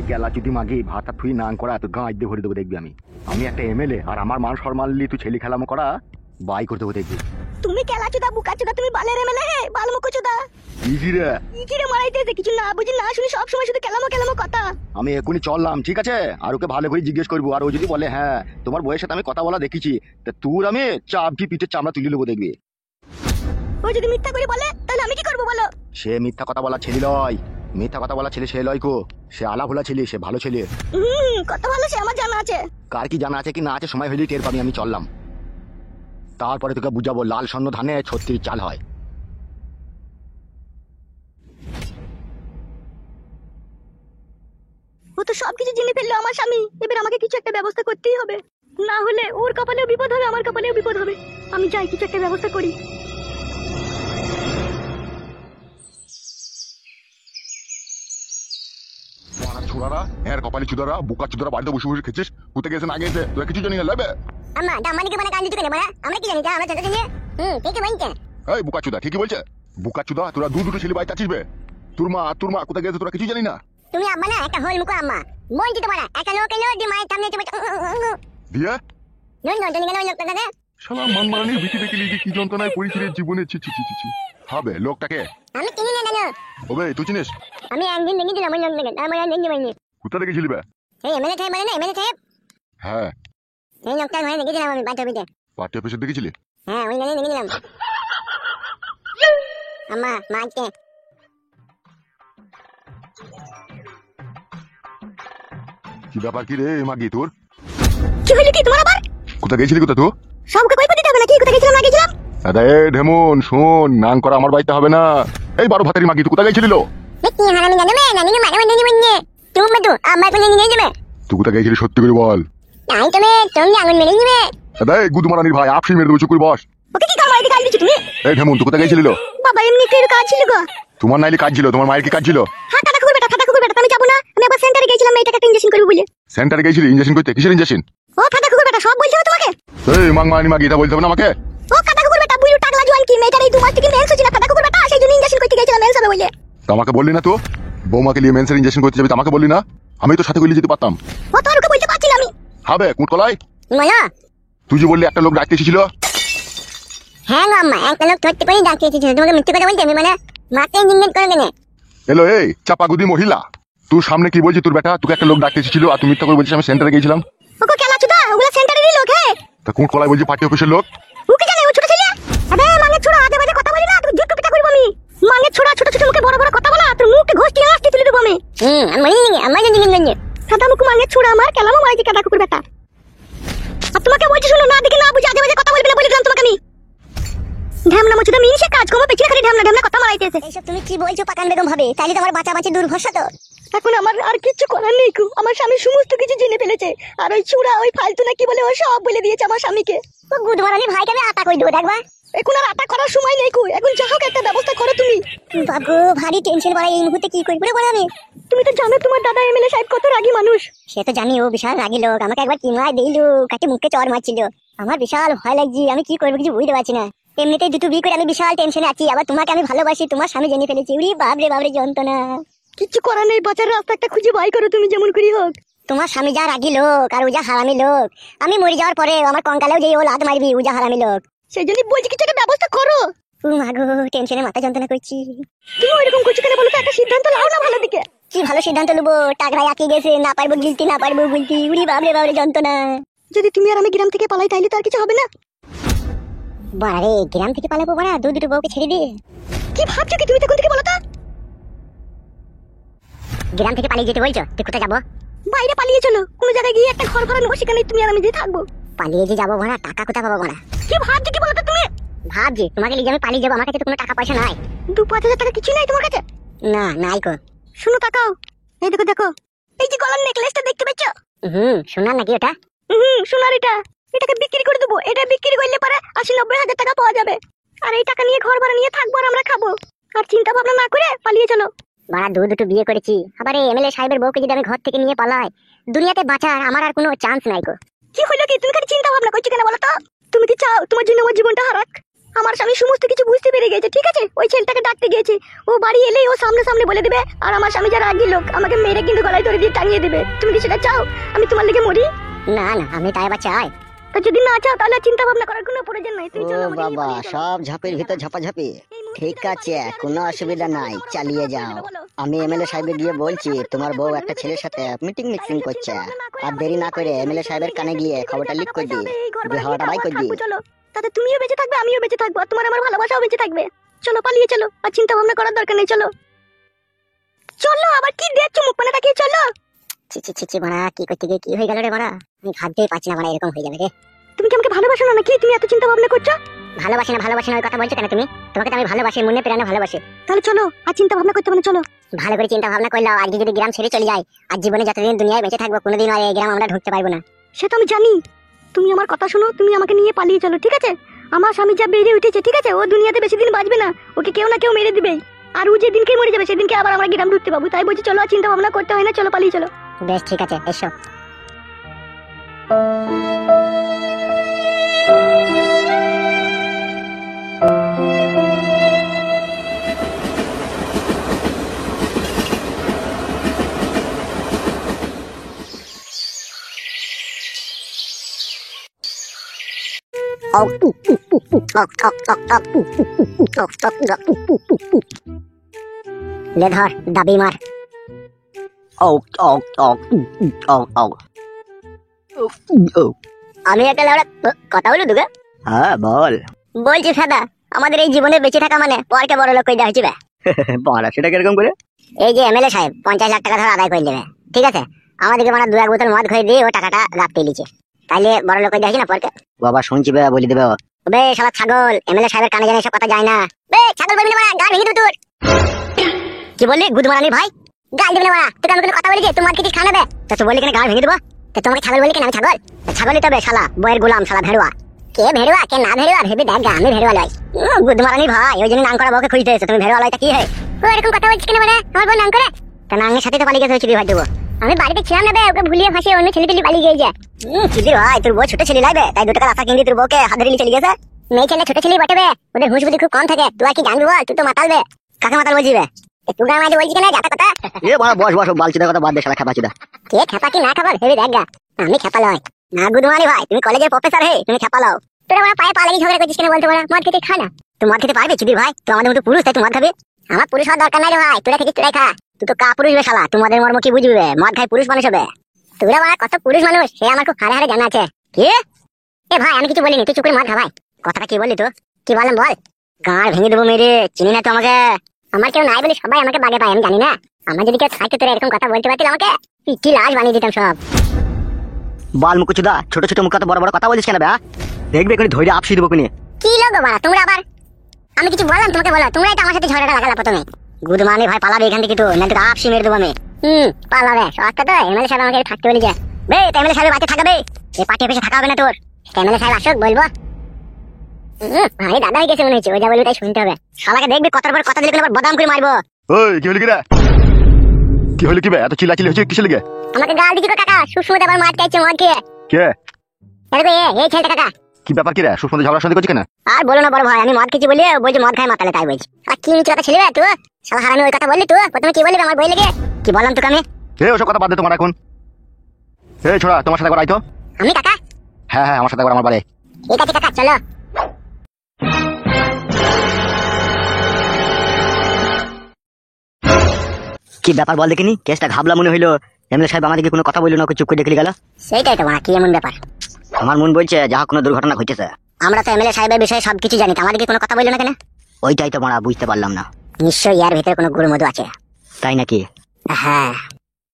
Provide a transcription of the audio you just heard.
এই কেলা যদি মাগি ভাতা থুই নাং করা এত গাঁ দিয়ে ভরে দেবো দেখবি। আমি একটা এমএলএ আর আমার মান সম্মান তুই ছেলে খেলামো করা বাই করে দেবো দেখবি। তুমি কেলাচোদা বুকাচোদা, তুমি বালের এমএলএ হে বালমুখচোদা। ইজিরে ইজিরে মারাইতেছে, কিছু না বুঝি না শুনি সব সময় শুধু কেলামো কেলামো কথা। আমি এখনই চললাম, ঠিক আছে? আর ওকে ভালো করে জিজ্ঞেস করবো, আর ও যদি বলে হ্যাঁ তোমার বউয়ের সাথে আমি কথা বলা দেখেছি, তা তোর আমি চাপটি পিঠের চামড়া তুলে নেবো দেখবি। ও যদি মিথ্যা করে বলে তাহলে আমি কি করবো বলো? সে মিথ্যা কথা বলা ছেলে লয়, মিথ্যা কথা বলা ছেলে সে লয় কো। সে আলা ভোলা ছেলে, সে ভালো ছেলে। কত ভালো সে আমার জানা আছে। কার কি জানা আছে কি না আছে সময় হলেই টের পাবি। আমি চললাম, তারপরে তোকে বুঝাবো লাল স্বর্ণ ধানে 36 চাল হয়। ও তো সবকিছু জেনে ফেললো আমার স্বামী, এবার আমাকে কিছু একটা ব্যবস্থা করতেই হবে, না হলে ওর কপালেও বিপদ হবে আমার কপালেও বিপদ হবে। আমি যাই কিছু একটা ব্যবস্থা করি। ছোড়ারা এর কপালি চুদারা বুকা চুদারা বাড়িতে বসে বসে খেছিস, কোথায় গেছে না গেছে তুই কিছু জানি না লাগবে। আম্মা দামানিকে মানে কান দিতে কেন বলা? আমরা কি জানি? আমরা ছোট জানি। ঠিকই বলছে। এই বুকা চুদা ঠিকই বলছে। বুকা চুদা তোরা দুটো ছেলে বাড়িতে আছিস বে। তোর মা কোথায় গেছে তোরা কিছু জানি না? তুমি আম্মা না একটা হল মুখো আম্মা। বলছি তো বলা একটা লোক এলো দি মায়ের সামনে চলে দিয়ে নন নন জানি কেন ওই লোকটা দাদা? শালা মানমারানির বিটি দেখে লিখে কি যন্ত্রণায় পড়েছি রে জীবনে। ছি ছি ছি ছি হবে লোকটাকে আমি চিনি না জানো। ওবে তুই চিনিস? আমি একদিন দেখে দিলাম ওই লোকটাকে, আমার আর দেখতে পাইনি। কোথা দেখেছিলি বে? এই এমএলএ সাহেব বলে না, এমএলএ সাহেব হ্যাঁ এই লোকটা ঘরে দেখেছিলাম আমি বাথরুমে। পার্টি অফিসে দেখেছিলি? হ্যাঁ ওই জানি দেখেছিলাম। আম্মা মাকে কি ব্যাপার কি রে মাগি তোর? কি হলো কি তোমার আবার? কোথা গেছিলি কোথা তুই? সবকে কই দিতে হবে নাকি? কোথায় গেছিলাম না গেছিলাম? দাদা এ ঢেমন শোন, নাং করা আমার বাড়িতে হবে না। এই 12 ভাতারি মাগি তুই কোথা গেছিলি লো? কি হারামি জানো মে নানি মানে মানে নিবনে তুমি মধু আমার কোনে নিয়ে যাবে। তুই কোথা গেছিলি সত্যি করে বল। তাই তুমি আগুন মেরে নিবে। দাদা এই গুদমারানির ভাই আপসি মেরে দেবো, চুপ করে বস। ওকে কি কামাই দিতে দিচ্ছ তুমি? এই ঢেমন তুই কোথা গেছিলি লো? বাবা এমনি কি কাজ ছিল গো? তোমার নাইলে কাজ ছিল, তোমার মায়ের কি কাজ ছিল? হ্যাঁ টাকা কুকুর বেটা আমি যাব না। আমি আবার সেন্টারে গেছিলাম মেয়েটাকে একটা ইনজেকশন করব বলে। সেন্টারে গেছিলি ইনজেকশন করতে? কিসের ইনজেকশন? ও টাকা কুকুর বেটা সব বলতে হবে তোমাকে। এই মাংমারানি মাগি এটা বলতে হবে না আমাকে। ও টাকা কুকুর বেটা বুইরু টাকলা জোয়ান কি মেয়েটার এই 2 মাস থেকে মেন্স হচ্ছে না। টাকা কুকুর বেটা সেই জন্য ইনজেকশন করতে গেছিলাম মেন্স হবে বলে। তো আমাকে বললি না তো বৌমাকে নিয়ে মেন্সের ইনজেকশন করতে যাবি? তো আমাকে বললি না, আমি তো সাথে করে যেতে পারতাম। ও তো আর ওকে বলতে পারছি না আমি। হবে কুটকলাই মায়া তুই যে বললি একটা লোক ডাকতে এসেছিল। হ্যাঁ গো আম্মা একটা লোক ধরতে করে ডাকতে এসেছিল। তোমাকে মিথ্যে কথা বলতে আমি মানে মাকে ইনজেকশন করে দেনে। এলো এই চাপাগুদি মহিলা, তোর সামনে কি বলছি তোর বেটা? তোকে একটা লোক ডাকতে এসেছিল আর তুমি মিথ্যা করে বলছিস আমি সেন্টারে গেছিলাম। ওকে কেলা চুদা ওগুলা সেন্টারেরই লোক হে। তা কুটকলাই বলছি পার্টি অফিসের লোক। ওকে জানে ও ছোট ছেলে। আবে মাঙ্গে ছোড়া আদে বাদে কথা বলি না, তুই জুট পিটা করব আমি। মাঙ্গে ছোড়া ছোট ছোট মুখে বড় বড় কথা বলা, তোর মুখে ঘষটি আসতে তুলে দেব আমি। আমি জানি আমার জানি গঞ্জে সাদা মুখ মাঙ্গে ছোড়া আমার কেলামো মাইকে কাটা কুকুর বেটা। আর তোমাকে বলছি শুনো, না দেখে না বুঝে আদে বাদে কথা বলবি না বলে দিলাম তোমাকে আমি। ঢ্যামনা মুচুদা মিনসে কাজ করব পেছনে খালি ঢ্যামনা কথা মারাইতেছে। এইসব তুমি কি বলছো পাকান বেগম ভাবে? তাইলে তো আমার বাঁচা দুর্ভরসা তো। এখন আমার আর কিছু করার নেই কো, আমার স্বামী সমস্ত কিছু জেনে ফেলেছে। আর ওই চূড়া ওই ফালতু না কি বলে ও সব বলে দিয়েছে আমার স্বামীকে। ও গুদমারানি ভাইকে আমি আটা কই দেব দেখবা। এখন আর আটা করার সময় নেই কো, এখন যা হোক একটা ব্যবস্থা করো তুমি। বাগো ভারী টেনশন বাড়াই এই মুহূর্তে, কি কইব রে বল আমি। তুমি তো জানো তোমার দাদা এমএলএ সাহেব কত রাগী মানুষ। সে তো জানি, ও বিশাল রাগী লোক। আমাকে একবার কিমায় দিলো কাটে মুখে চড় মারছিল। আমার বিশাল ভয় লাগছে, আমি কি করব কিছু বুঝতে পারছি না। এমনিতেই দুটো বিয়ে করে আমি বিশাল টেনশনে আছি, আবার তোমাকে আমি ভালোবাসি, তোমার স্বামী জেনে ফেলেছি। উরি বাবরে যন্ত্রণা। কিছু করার নেই, বাঁচার রাস্তা একটা খুঁজে বাই করো তুমি যেমন করি হোক। তোমার স্বামী যা রাগী লোক আর ও যা হারামি লোক, আমি মরে যাওয়ার পরে আমার কঙ্কালেও যে ও লাত মারবি, ও যা হারামি লোক। সেই জন্য বলছি কিছু একটা ব্যবস্থা করো। ও মাগো টেনশনে মাথা যন্ত্রণা করছি। তুমি ওইরকম করছো কেন বলো তো? একটা সিদ্ধান্ত নাও না ভালো দিকে। কি ভালো সিদ্ধান্ত নেবো? টাকরাই আঁকে গেছে, না পারবো গিলতি না পারবো বলতি। উরি বাবরে যন্ত্রণা। যদি তুমি আর আমি গ্রাম থেকে পালাই তাইলে তো আর কিছু হবে না। বাড়ে গ্রাম থেকে পালাবো বাড়া দুটো বউকে ছেড়ে দিয়ে? কি ভাবছো কি তুমি? তখন থেকে বলো তো। গ্রাম থেকে পালিয়ে যেতে বলছো? তুই কোথায় যাবো? বাইরে পালিয়ে চলো, কোনো জায়গায় গিয়ে একটা ঘর ভাড়া নেবো, সেখানে তুমি আর আমি যে থাকবো। পালিয়ে যে যাবো ভাড়া, টাকা কোথায় পাবো ভাড়া? কি ভাবছো কি বলো তো তুমি? ভাবছি তোমাকে লিখে আমি পালিয়ে যাবো, আমার কাছে তো কোনো টাকা পয়সা নাই। 2-5 হাজার টাকা কিছু নাই তোমার কাছে? না নাই কো। শুনো তাকাও, এই দেখো এই যে গলার নেকলেসটা দেখতে পাচ্ছ? সোনার নাকি ওটা? সোনার। এটাকে বিক্রি করে দেবো। এটা বিক্রি করলে পরে 80-90 হাজার টাকা পাওয়া যাবে। আর এই টাকা নিয়ে ঘর ভাড়া নিয়ে থাকবো আর আমরা খাবো। আর চিন্তা ভাবনা না করে পালিয়ে চলো। বাড়া দুটো বিয়ে করেছি, আবার এই এমএলএ সাহেবের বউকে যদি আমি ঘর থেকে নিয়ে পালাই, দুনিয়াতে বাঁচার আমার আর কোনো চান্স নাই গো। কি হলো কি? তুমি খালি চিন্তা ভাবনা করছো কেন বলো তো? তুমি কি চাও তোমার জন্য আমার জীবনটা হারাক? আমার স্বামী সমস্ত কিছু বুঝতে পেরে গেছে, ঠিক আছে? ওই ছেলেটাকে ডাকতে গিয়েছে, ও বাড়ি এলেই ও সামনে সামনে বলে দেবে, আর আমার স্বামী যারা রাগী লোক আমাকে মেরে কিন্তু গলায় ধরে দিয়ে টাঙিয়ে দেবে। তুমি কি সেটা চাও আমি তোমার লেগে মরি? না না, আমি তাই আবার চাই। তা যদি না চাও তাহলে চিন্তা ভাবনা করার কোনো প্রয়োজন নাই। তুই ও চলো আমাকে নিয়ে বাবা, পালিয়ে চলো। সব ঝাঁপির ভিতর ঝাপাঝাপি। এই মুহূর্তে ঠিক তুমি আছে, পালিয়ে কোনো চলো। অসুবিধা নাই, বলো, চালিয়ে বলো, যাও। বলো। আমি এমএলএ সাহেবের গিয়ে বলছি তোমার বউ একটা ছেলের সাথে মিটিং মিক্সিং করছে, আর দেরি না করে এমএলএ সাহেবের কানে গিয়ে খবরটা লিক করে দি, হাওয়াটা বাই করে দি। চলো, তাতে তুমিও বেঁচে থাকবে, আমিও বেঁচে থাকবো, আর তোমার আমার ভালোবাসাও বেঁচে থাকবে। চলো পালিয়ে চলো, আর চিন্তা ভাবনা করার দরকার নেই। চলো চলো, আবার কি দেখছো মুখ মানে তাকিয়ে? চলো। ছি ছি ছি ছি, মারা কি করতে গিয়ে কি হয়ে গেল রে মারা, আমি ভাবতেই পারছি না মারা এরকম হয়ে যাবে রে। তুমি কি আমাকে ভালোবাসো না নাকি তুমি এত চিন্তা ভাবনা করছো? ভালোবাসি না ওই কথা বলছো কেন তুমি? তোমাকে তো আমি ভালোবাসি, মনে প্রাণে ভালোবাসি। তাহলে চলো, আর চিন্তা ভাবনা করতে হবে না। চলো ভালো করে চিন্তা ভাবনা করলাম, আজকে যদি গ্রাম ছেড়ে চলে যায়, আর জীবনে যতদিন দুনিয়ায় বেঁচে থাকবো কোনোদিন আর এই গ্রাম আমরা ঢুকতে পারবো না। সে তো আমি জানি। তুমি আমার কথা শোনো, তুমি আমাকে নিয়ে পালিয়ে চলো, ঠিক আছে? আমার স্বামী যা বেড়ে উঠেছে, ঠিক আছে? ও দুনিয়াতে বেশি দিন বাঁচবে না, ওকে কেউ না কেউ মেরে দিবেই। আর ও যেদিনকে মরে যাবে সেদিনকে আবার আমরা গ্রাম ঢুকতে পাবো। তাই বলছি চলো, আর চিন্তা ভাবনা করতে হয় না, চলো পালিয়ে চলো। বেশ ঠিক আছে, এসো। ले धर दाबी मार। আমি একটা লেওড়া কথা বলি তোকে। হ্যাঁ বল। বলছি ফাদা, আমাদের এই জীবনে বেঁচে থাকা মানে পরকে বড় লোক কইরা হইছে। বাড়া সেটা কিরকম করে? এই যে এমএলএ সাহেব 50 লাখ টাকা ধরে আদায় করে নেবে, ঠিক আছে? আমাদেরকে মানে 2 এক বোতল মদ খাই দিয়ে ও টাকাটা রাখতে লিছে, তাইলে বড় লোক কইরা হইছে না পরকে? বাবা শুনছি বে, বলি দেবে। বে শালা ছাগল, এমএলএ সাহেবের কানে জানে এসব কথা যায় না। বে ছাগল বলবি না বাড়া, গাল ভেঙে দেব তোর। কি বললি গুদমারানি ভাই? গাল দিবি না বাড়া, তোকে আমি কোনো কথা বলি যে তুই মদ খেতে খানা দে? তো তুই বললি কেন গাল ভেঙে দেব? তো তোমাকে ছাগল বলি কেন? আমি ছাগল? ছাগলই তবে শালা, বইয়ের গোলাম শালা ভেড়ুয়া। কে ভেড়ুয়া কে না ভেড়ুয়া ভেবে দেখ গা, আমি ভেড়ুয়া লই। গুদমারানি ভাই, ওই জন্য নাং করা বউকে খুঁজতে এসেছো, তুমি ভেড়ুয়া লইটা কি হয়? ও এরকম কথা বলছিস কেন বাড়া? আমার বউ নাং করে তা নাংয়ের সাথে তো পালিয়ে গেছে চিবি ভাই দেবো। আমি বাড়িতে ছিলাম না বে, ওকে ভুলিয়ে ফাঁসিয়ে অন্য ছেলে পেলে পালিয়ে গিয়েছে। চিবি ভাই, তোর বউ ছোট ছেলে লাইবে, তাই 2 টাকা রাস্তা কিনে তোর বউকে হাত ধরে চলে গেছে। মেয়ে ছেলে ছোট ছেলেই বটে বে, ওদের হুঁশ বুদ্ধি খুব কম থাকে। তুই আর কি জানবি বল? তুই তো মাতালবে। কাকে মাতাল বলছিস বে? তুই গায়ে মাঝে বলছিস কেন যাতা কথা? এ বাড়া বস বস, বালচিদা কথা বাদ দে, শালা খেপাচিদা। কে খেপা কি না খাবার ভেবে দেখ গা। আমি খেপা লয় না গুদমানি ভাই, তুমি কলেজের প্রফেসর হে, তুমি খেপা লাও। তোরা আমার পায়ে পা লাগিয়ে ঝগড়া করছিস কেন বলতে পারা? মদ খেতে খা না। তুই মদ খেতে পারবি চিবির ভাই? তুই আমাদের মতো পুরুষ, তাই তুই মদ খাবি? আমার পুরুষ হওয়ার দরকার নাই রে ভাই, তোরা খেতে তোরাই খা। তুই তো কা পুরুষ বে শালা, তোমাদের মর্ম কি বুঝবি বে? মদ খাই পুরুষ মানুষ হবে? তোরা বাবা কত পুরুষ মানুষ সে আমার খুব হারে হারে জানা আছে। কি এ ভাই, আমি কিছু বলিনি, তুই চুপ করে মদ খা ভাই। কথাটা কি বললি? তো কি বললাম বল? গাঁড় ভেঙে দেবো মেরে, চিনি না তো আমাকে? আমার কেউ নাই বলে সবাই আমাকে বাগে পায়, আমি জানি না? আমার যদি কেউ থাকতো তোরা এরকম কথা বলতে পারতিল আমাকে, কি লাশ বানিয়ে দিতাম সব। বাল মুকুচুদা, ছোট ছোট মুখ বড় বড় কথা বলিস কেন বে? দেখবে এখানে ধৈর্য আপসি দেবো কিনে। কি লোক বাড়া তোমরা আবার? আমি কিছু বললাম তোমাকে? বলো তোমরাই তো আমার সাথে ঝগড়াটা লাগালা প্রথমে। গুদমানি ভাই পালাবে এখান থেকে, তো না তো আপসি মেরে দেবো আমি। পালাবে সস্তা তো। এমএলএ সাহেব আমাকে থাকতে বলি যে বে, এমএলএ সাহেবের বাড়িতে থাকবে, এই পার্টি অফিসে থাকা হবে না তোর। এমএলএ সাহেব আসুক বলবো। ভাই দাদা হয়ে গেছে মনে হচ্ছে, ওই যা বলবি তাই শুনতে হবে। শালাকে দেখবি কথার পর কথা দিলে আবার বদাম করে মারবো। ওই কি হলি কি রে? কি হলি কি বে? এত চিল্লাচিল্লি হচ্ছে কিসের লিগে? আমাকে গাল দিচ্ছি কাকা, সুষমতে আবার মার চাইছে মদ খেয়ে। কে? এই ছেলেটা কাকা। কি ব্যাপার কি রে? সুষমতে ঝগড়া শান্তি করছিস কেন? আর বলো না বড় ভাই, আমি মদ খেয়েছি বলে বলছি মদ খাই মাতালে, তাই বলছি। আর কি মিছে কথা ছেলে তুই শালা, হারামি ওই কথা বললি তুই? প্রথমে কি বললি আমার বই লেগে? কি বললাম তোকে আমি? এ ওসব কথা বাদ দে তোমার এখন। এই ছোড়া, তোমার সাথে একবার আইতো। আমি কাকা? হ্যাঁ হ্যাঁ, আমার সাথে একবার আমার বাড়ি। ঠিক আছে কাকা, চলো। কি ব্যাপার বল দেখিনি? কেসটা ঘাবলা মনে হইলো। এমএলএ সাহেব আমাদেরকে কোনো কথা বললো না, চুপ করে দেখে গেল। সেইটাই তো কি এমন ব্যাপার? আমার মন বলছে যাহা কোনো দুর্ঘটনা ঘটেছে। আমরা তো এমএলএ সাহেবের বিষয়ে সবকিছু জানি, আমাদেরকে কোনো কথা বললো না কেন? ওইটাই তো মারা বুঝতে পারলাম না। নিশ্চয়ই এর ভিতরে কোনো গুরুমধু আছে। তাই নাকি? হ্যাঁ।